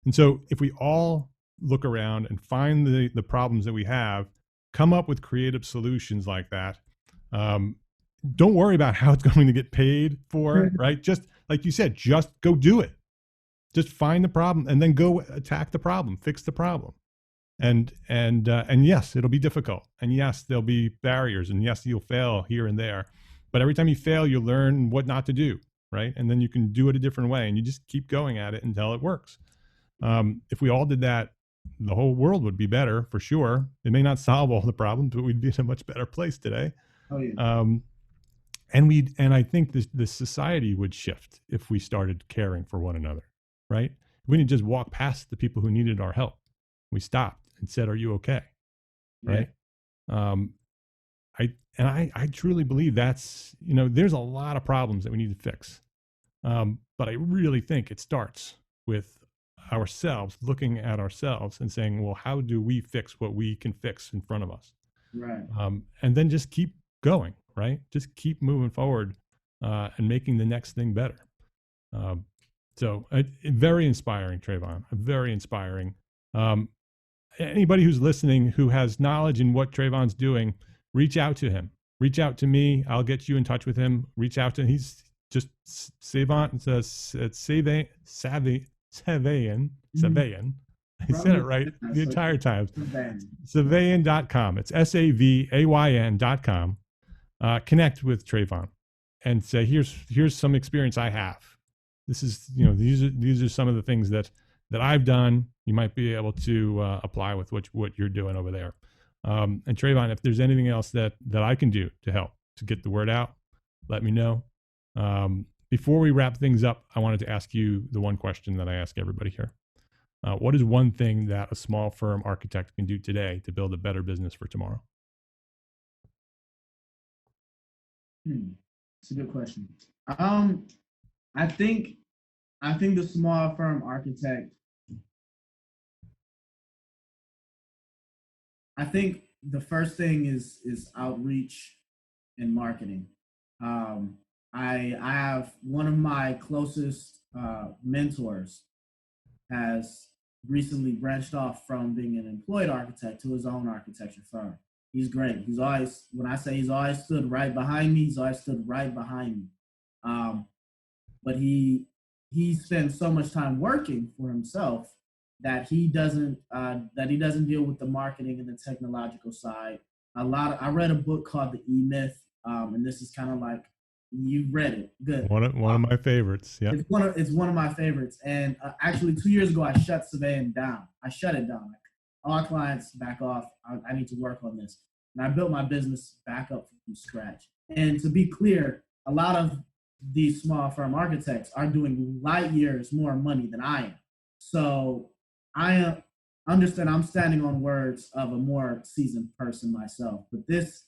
And so if we all look around and find the problems that we have, come up with creative solutions like that, don't worry about how it's going to get paid for, right? Just like you said, just go do it. Just find the problem and then go attack the problem, fix the problem. And yes, it'll be difficult. And yes, there'll be barriers. And yes, you'll fail here and there. But every time you fail, you learn what not to do, right? And then you can do it a different way. And you just keep going at it until it works. If we all did that, the whole world would be better for sure. It may not solve all the problems, but we'd be in a much better place today. Oh, yeah. And I think this society would shift if we started caring for one another, right? We didn't just walk past the people who needed our help. We stopped and said, "Are you okay?" Right? I truly believe that's, there's a lot of problems that we need to fix. But I really think it starts with ourselves, looking at ourselves and saying, well, how do we fix what we can fix in front of us? Right. And then just keep going, right? Just keep moving forward and making the next thing better. So very inspiring, Trayvon, very inspiring. anybody who's listening who has knowledge in what Trayvon's doing, reach out to him. Reach out to me. I'll get you in touch with him. Reach out to him. He's just Savant. It's Savayan. I said it right the entire time. Savayan.com. It's SAVAYN.com. Connect with Trayvon and say, here's some experience I have. This is, these are some of the things that I've done. You might be able to apply with what you're doing over there. And Trayvon, if there's anything else that I can do to help to get the word out, let me know. Before we wrap things up, I wanted to ask you the one question that I ask everybody here. What is one thing that a small firm architect can do today to build a better business for tomorrow? It's a good question. I think the small firm architect, I think the first thing is outreach and marketing. I have one of my closest mentors has recently branched off from being an employed architect to his own architecture firm. He's great. He's always, when I say he's always stood right behind me, he's always stood right behind me. But he spends so much time working for himself that he doesn't deal with the marketing and the technological side. I read a book called The E-Myth, and this is kind of like, you read it. Good. One of my favorites. Yeah. It's one of my favorites. And actually 2 years ago, I shut Savayan down. I shut it down. Like, all clients, back off. I need to work on this. And I built my business back up from scratch. And to be clear, a lot of these small firm architects are doing light years more money than I am. So I understand I'm standing on words of a more seasoned person myself. But this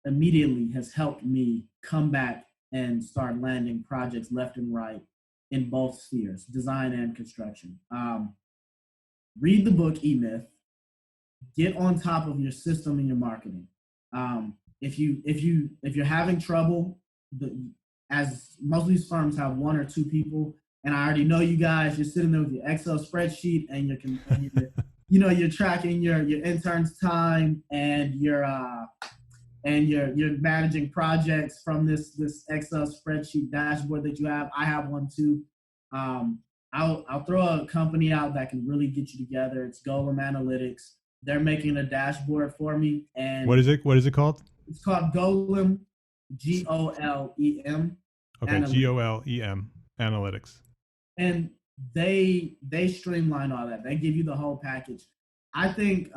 immediately has helped me come back and start landing projects left and right in both spheres, design and construction. Read the book E-Myth. Get on top of your system and your marketing. If you're having trouble, as most of these firms have one or two people, and I already know you guys, you're sitting there with your Excel spreadsheet and you're tracking your intern's time and you're managing projects from this Excel spreadsheet dashboard that you have. I have one too. I'll throw a company out that can really get you together. It's Gābl Analytics. They're making a dashboard for me. And what is it called? It's called Gābl, G-O-L-E-M. Okay, Analytics. G-O-L-E-M Analytics. And they streamline all that. They give you the whole package. I think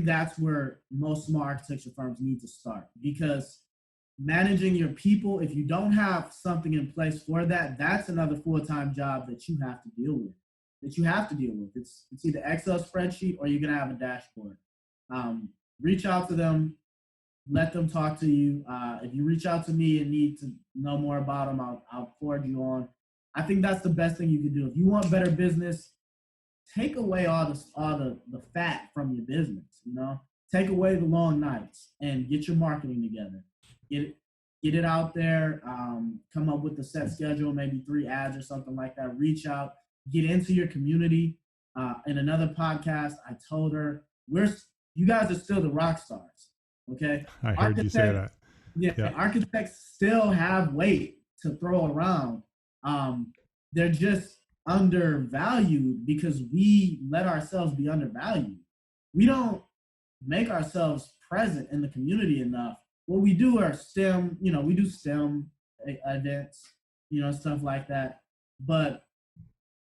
that's where most small architecture firms need to start, because managing your people, if you don't have something in place for that, that's another full-time job that you have to deal with. It's either Excel spreadsheet or you're gonna have a dashboard. Reach out to them, let them talk to you. If you reach out to me and need to know more about them, I'll forward you on. I think that's the best thing you can do. If you want better business, take away all the fat from your business, take away the long nights and get your marketing together. Get it out there, come up with a set schedule, maybe 3 ads or something like that. Reach out, get into your community. In another podcast, I told her, you guys are still the rock stars, okay? I heard you say that. Yeah, architects still have weight to throw around. They're just undervalued because we let ourselves be undervalued. We don't make ourselves present in the community enough. What we do are STEM, we do STEM events, stuff like that. But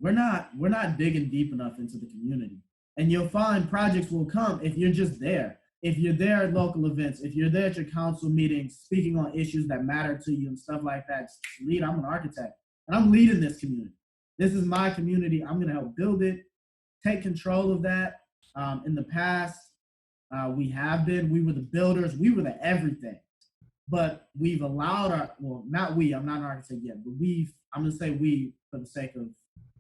we're not digging deep enough into the community. And you'll find projects will come if you're just there. If you're there at local events, if you're there at your council meetings, speaking on issues that matter to you and stuff like that. I'm an architect and I'm leading this community. This is my community. I'm going to help build it, take control of that. In the past, we were the builders, we were the everything. But we've allowed not we, I'm not an architect yet, but I'm going to say we for the sake of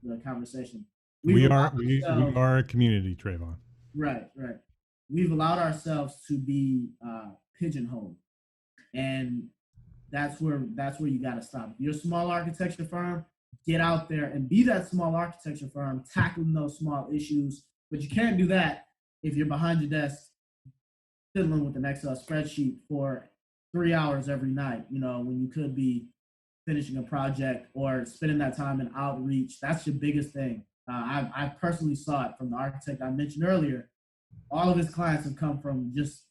the conversation. We are a community, Trayvon. Right. We've allowed ourselves to be pigeonholed. And that's where you got to stop. If you're a small architecture firm, get out there and be that small architecture firm, tackling those small issues. But you can't do that if you're behind your desk fiddling with an Excel spreadsheet for 3 hours every night, when you could be finishing a project or spending that time in outreach, that's your biggest thing. I personally saw it from the architect I mentioned earlier. All of his clients have come from just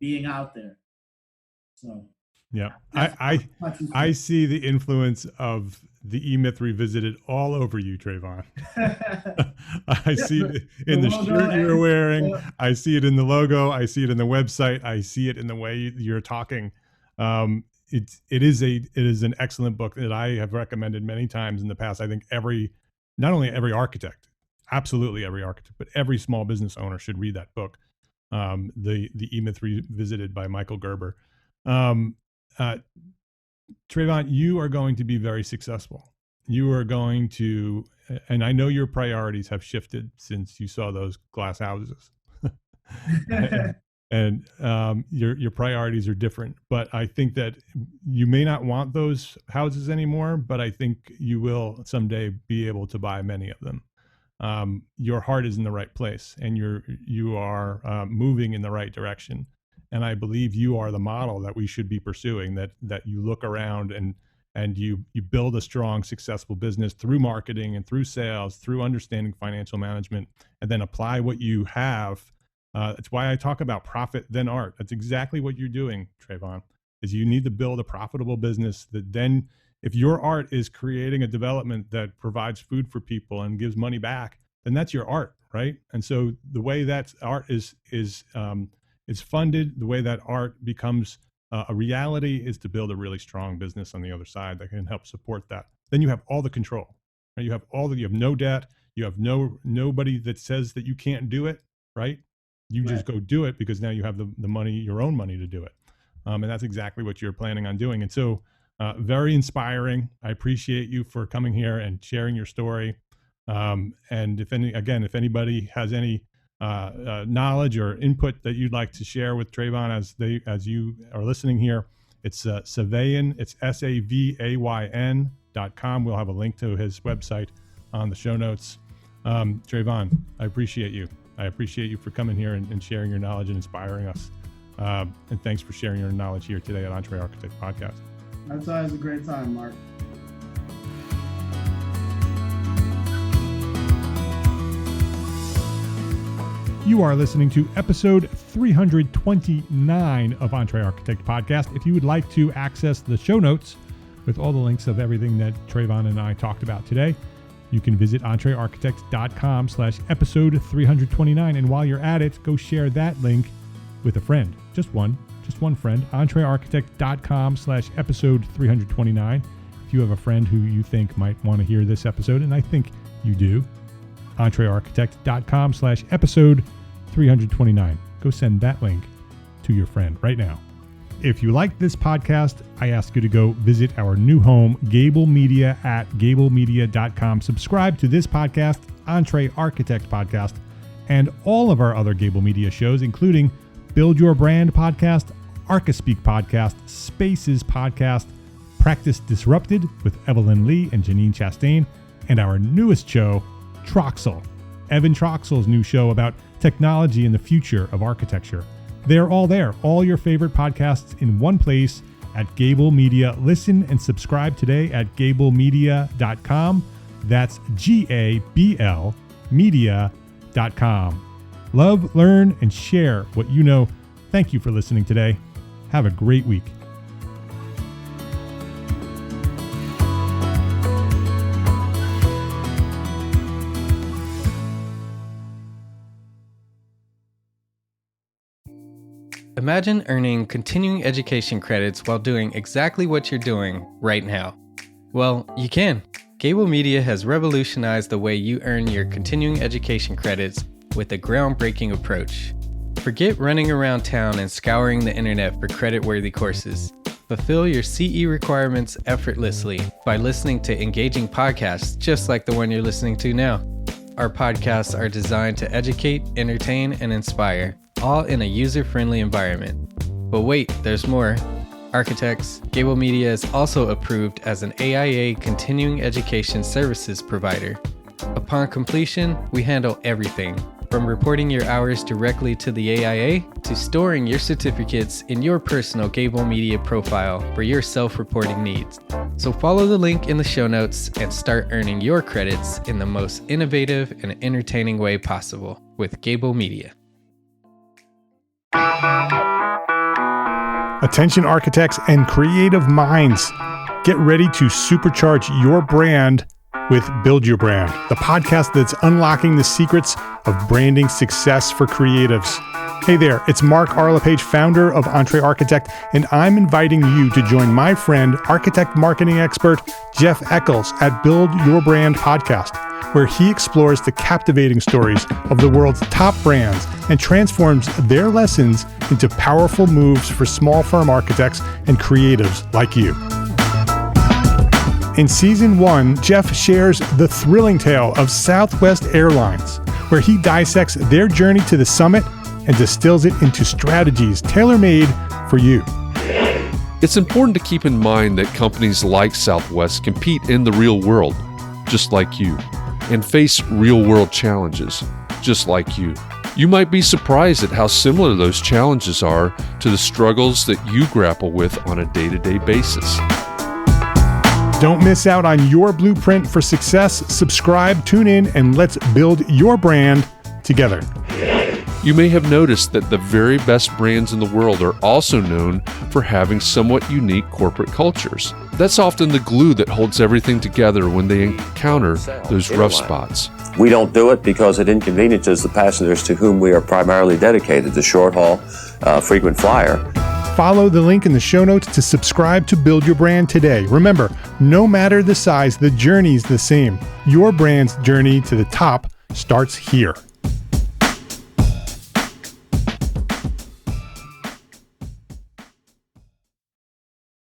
being out there. So yeah, I see the influence of the E-Myth Revisited all over you, Trayvon. I see it in the shirt you're wearing. I see it in the logo. I see it in the website. I see it in the way you're talking. It is an excellent book that I have recommended many times in the past. I think not only every architect, absolutely every architect, but every small business owner should read that book. The E-Myth Revisited by Michael Gerber. Trayvon, you are going to be very successful. You are going to, and I know your priorities have shifted since you saw those glass houses. and your priorities are different, but I think that you may not want those houses anymore, but I think you will someday be able to buy many of them. Your heart is in the right place, and you are moving in the right direction. And I believe you are the model that we should be pursuing, that you look around and you build a strong, successful business through marketing and through sales, through understanding financial management, and then apply what you have. That's why I talk about profit, then art. That's exactly what you're doing, Trayvon, is you need to build a profitable business that then, if your art is creating a development that provides food for people and gives money back, then that's your art, right? And so the way that art is funded, the way that art becomes a reality is to build a really strong business on the other side that can help support that. Then you have all the control, right? You have no debt. You have nobody that says that you can't do it, right? You just go do it because now you have the money, your own money to do it. And that's exactly what you're planning on doing. And so very inspiring. I appreciate you for coming here and sharing your story. And if anybody has any knowledge or input that you'd like to share with Trayvon as you are listening here, it's Savayn, it's SAVAYN.com. We'll have a link to his website on the show notes. Trayvon, I appreciate you. I appreciate you for coming here and sharing your knowledge and inspiring us. And thanks for sharing your knowledge here today at Entre Architect Podcast. That's always a great time, Mark. You are listening to episode 329 of Entre Architect Podcast. If you would like to access the show notes with all the links of everything that Trayvon and I talked about today, you can visit entrearchitect.com/episode 329. And while you're at it, go share that link with a friend. Just one friend. entrearchitect.com/episode 329. If you have a friend who you think might want to hear this episode, and I think you do, entrearchitect.com/episode 329. Go send that link to your friend right now. If you like this podcast, I ask you to go visit our new home, Gābl Media, at gablemedia.com. Subscribe to this podcast, Entre Architect Podcast, and all of our other Gābl Media shows, including Build Your Brand Podcast, ArchiSpeak Podcast, Spaces Podcast, Practice Disrupted with Evelyn Lee and Janine Chastain, and our newest show, Troxel, Evan Troxel's new show about technology and the future of architecture. They're all there, all your favorite podcasts in one place at Gābl Media. Listen and subscribe today at gablemedia.com. That's GABL media.com. Love, learn, and share what you know. Thank you for listening today. Have a great week. Imagine earning continuing education credits while doing exactly what you're doing right now. Well, you can. Gābl Media has revolutionized the way you earn your continuing education credits with a groundbreaking approach. Forget running around town and scouring the internet for credit-worthy courses. Fulfill your CE requirements effortlessly by listening to engaging podcasts just like the one you're listening to now. Our podcasts are designed to educate, entertain, and inspire, all in a user-friendly environment. But wait, there's more. Architects, Gābl Media is also approved as an AIA continuing education services provider. Upon completion, we handle everything, From reporting your hours directly to the AIA to storing your certificates in your personal Gābl Media profile for your self-reporting needs. So follow the link in the show notes and start earning your credits in the most innovative and entertaining way possible with Gābl Media. Attention architects and creative minds, get ready to supercharge your brand with Build Your Brand, the podcast that's unlocking the secrets of branding success for creatives. Hey there, it's Mark Arlepage, founder of Entre Architect, and I'm inviting you to join my friend, architect marketing expert Jeff Eccles at Build Your Brand podcast, where he explores the captivating stories of the world's top brands and transforms their lessons into powerful moves for small firm architects and creatives like you. In Season 1, Jeff shares the thrilling tale of Southwest Airlines, where he dissects their journey to the summit and distills it into strategies tailor-made for you. It's important to keep in mind that companies like Southwest compete in the real world, just like you, and face real-world challenges, just like you. You might be surprised at how similar those challenges are to the struggles that you grapple with on a day-to-day basis. Don't miss out on your blueprint for success. Subscribe, tune in, and let's build your brand together. You may have noticed that the very best brands in the world are also known for having somewhat unique corporate cultures. That's often the glue that holds everything together when they encounter those rough spots. We don't do it because it inconveniences the passengers to whom we are primarily dedicated, the short haul, frequent flyer. Follow the link in the show notes to subscribe to Build Your Brand today. Remember, no matter the size, the journey's the same. Your brand's journey to the top starts here.